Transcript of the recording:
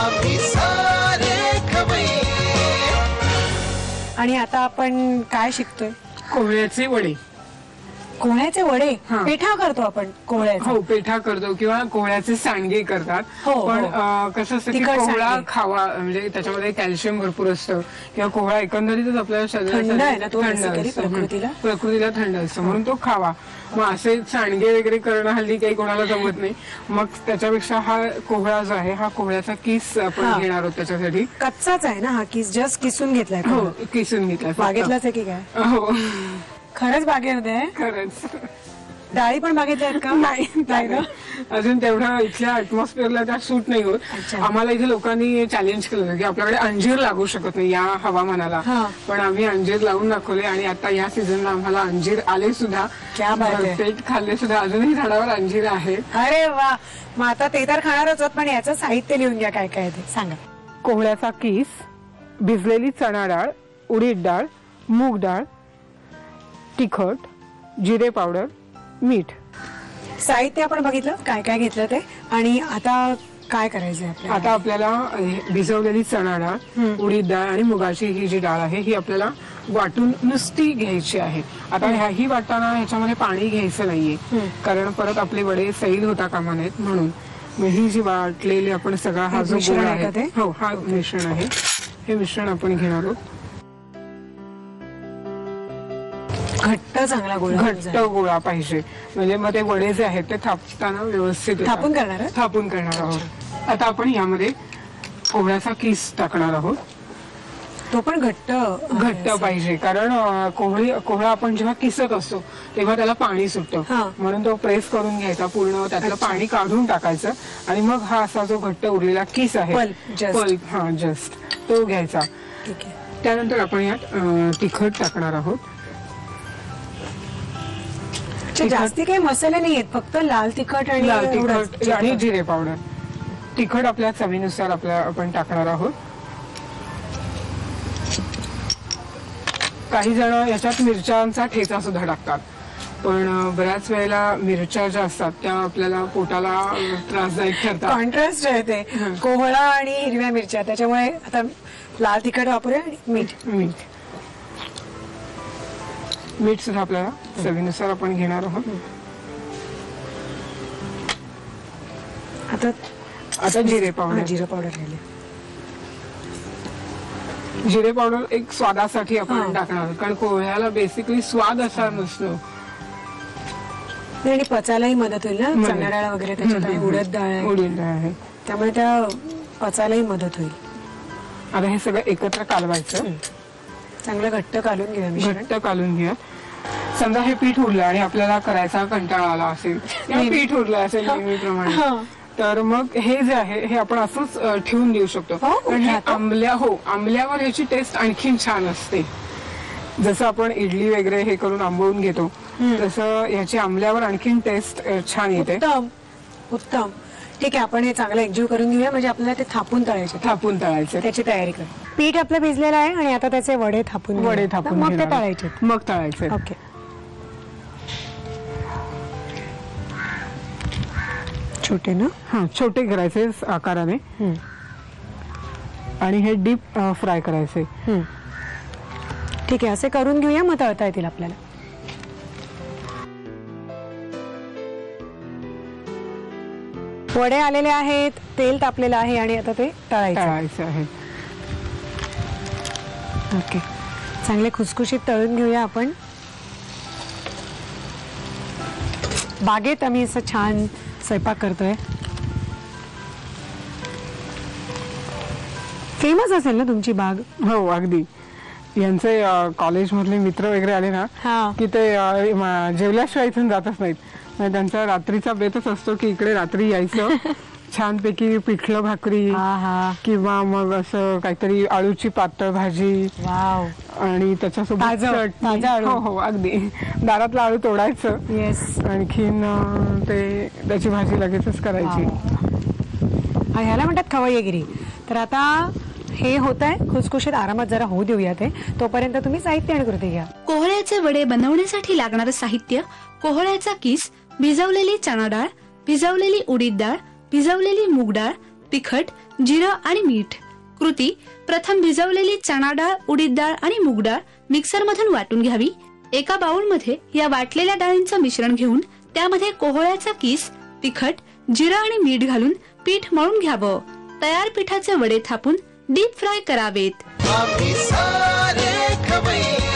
आम्ही सारे खवय्ये. आणि आता आपण काय शिकतोय? कोहळ्याचे वडे. कोहळ्याचे वडे पेठा करतो आपण कोहळ्याचा. हो, पेठा करतो किंवा कोहळ्याचे सांडगे करतात. पण कसं असतं की कोहळा खावा म्हणजे त्याच्यामध्ये कॅल्शियम भरपूर असतं किंवा कोहळा एकंदरीतच आपल्या शरीरासाठी प्रकृतीला थंड असतं म्हणून तो खावा. मग असे सांडगे वगैरे करणं हल्ली काही कोणाला जमत नाही. मग त्याच्यापेक्षा हा कोहळा जो आहे हा कोहळ्याचा किस आपण घेणार आहोत. त्याच्यासाठी कच्चाच आहे ना हा किस? जस्ट किसून घेतलाय? हो, किसून घेतलाय. बागेतलाच आहे की काय? हो, खरंच बागेमध्ये? खरंच. डाळी पण बागेतल्या आहेत का? नाही ना, अजून तेवढं इथल्या अॅटमॉस्फिअरला त्या सूट नाही होत. आम्हाला इथे लोकांनी चॅलेंज केलं की आपल्याकडे अंजीर लागू शकत नाही या हवामानाला, पण आम्ही अंजीर लावून दाखवले आणि आता या सीझनला आम्हाला अंजीर आले सुद्धा. पेट खाल्ले सुद्धा. अजूनही झाडावर अंजीर आहे. अरे वा. मग आता ते तर खाणारच आहोत, पण याचं साहित्य लिहून घ्या काय काय ते सांगा. कोहळ्याचा किस, भिजलेली चणा डाळ, उडीद डाळ, मूग डाळ, तिखट, जिरे पावडर, मीठ. साहित्य आपण बघितलं काय काय घेतलं ते. आणि आता काय करायचंय आपल्याला? आता आपल्याला भिजवलेली चणा डाळ, उडीद डाळ आणि मुगाची ही जी डाळ आहे ही आपल्याला वाटून नुसती घ्यायची आहे. आता ही वाटताना ह्याच्यामध्ये पाणी घ्यायचं नाहीये कारण परत आपले वडे सैल होता कामा नयेत म्हणून. मग ही जी वाटलेली आपण सगळा हा जो गोळा आहे, हो हा मिश्रण आहे, हे मिश्रण आपण घेणार आहोत. घट्ट चांगला गोळा, घट्ट गोळा पाहिजे म्हणजे मग ते वडे जे आहेत ते थापताना व्यवस्थित थापून करणार आहोत. आता आपण यामध्ये कोहळ्याचा किस टाकणार आहोत. तो पण घट्ट पाहिजे कारण कोहळा आपण जेव्हा किसत असतो तेव्हा त्याला पाणी सुटतं म्हणून तो प्रेस करून घ्यायचा पूर्ण, त्यातलं पाणी काढून टाकायचं आणि मग हा असा जो घट्ट उरलेला किस आहे पल्प, हा जस्ट तो घ्यायचा. त्यानंतर आपण यात तिखट टाकणार आहोत. जास्ती काही मसाले नाही आहेत, फक्त लाल तिखट आणि जिरे पावडर. तिखट आपल्या चवीनुसार आपण टाकणार आहोत. काही जण याच्यात मिरच्यांचा ठेचा सुद्धा टाकतात, पण बऱ्याच वेळेला मिरच्या ज्या असतात त्या आपल्याला पोटाला त्रासदायक ठरतात. कॉन्ट्रास्ट आहे ते, कोहळा आणि हिरव्या मिरच्या, त्याच्यामुळे आता लाल तिखट वापरूया. मीठ सुद्धा आपल्याला चवीनुसार आपण घेणार आहोत. आता जिरे पावडर. जिरे पावडर एक स्वादासाठी आपण टाकणार कारण कोहळ्याला बेसिकली स्वाद असा नसतो आणि पचायलाही मदत होईल ना. चणा डाळ वगैरे त्याच्यात उडीद डाळ आहे त्यामुळे त्या पचायलाही मदत होईल. आता हे सगळं एकत्र कालवायचं. चांगलं घट्ट कालून घेऊया. समजा हे पीठ उरलं आणि आपल्याला करायचा कंटाळा आला असेल, पीठ उरलं असेल नेहमीप्रमाणे, तर मग हे जे आहे हे आपण असंच ठेवून देऊ शकतो. पण हे आंबल्यावर ह्याची टेस्ट आणखीन छान असते. जसं आपण इडली वगैरे हे करून आंबवून घेतो तसं ह्याची आंबल्यावर आणखीन टेस्ट छान येते. उत्तम. ठीक आहे, आपण हे चांगलं एकजीव करून घेऊया म्हणजे आपल्याला ते थापून तळायचं. त्याची तयारी कर. पीठ आपलं भिजलेलं आहे आणि आता त्याचे वडे थापून मग ते तळायचे. ओके. छोटे ना? हा, छोटे करायचे आकाराने आणि हे डीप फ्राय करायचे. ठीक आहे, असे करून घेऊया मग तळता येतील आपल्याला. वडे आलेले आहेत, तेल तापलेलं आहे आणि आता ते तळायचे आहे. ओके, चांगले खुसखुशीत तळून घेऊया आपण. बागेत आम्ही असं छान स्वयंपाक करतोय. फेमस असेल ना तुमची बाग? हो, अगदी. यांचे कॉलेज मधले मित्र वगैरे आले ना की ते जेवल्याशिवाय इथून जातच नाहीत. त्यांचा रात्रीचा बेतच असतो की इकडे रात्री यायचं, छानपैकी पिठलं भाकरी किंवा मग असं काहीतरी आळूची पातळ भाजी आणि त्याच्यासोबत चटणी. हो, अगदी. दारातला आळू तोडायचं, आणखीन ते त्याची भाजी लगेचच करायची. ह्याला म्हणतात खवय्येगिरी. तर आता हे होत आहे खुसखुशीत, आरामात जरा होऊ देऊया ते. तोपर्यंत तुम्ही साहित्य आणि कृती घ्या. कोहळ्याचे वडे बनवण्यासाठी लागणारं साहित्य: कोहळ्याचा किस, भिजवलेली चणा डाळ, भिजवलेली उडीद डाळ, भिजवलेली मूग डाळ, तिखट, जिरं आणि मीठ. कृती: प्रथम भिजवलेली चणा डाळ, उडीद डाळ आणि मूग डाळ मिक्सर मधून वाटून घ्यावी. एका बाउलमध्ये या वाटलेल्या डाळींचं मिश्रण घेऊन त्यामध्ये कोहळ्याचा किस, तिखट, जिरं आणि मीठ घालून पीठ मळून घ्यावं. तयार पिठाचे वडे थापून डीप फ्राय करावेत. आम्ही सारे खवय्ये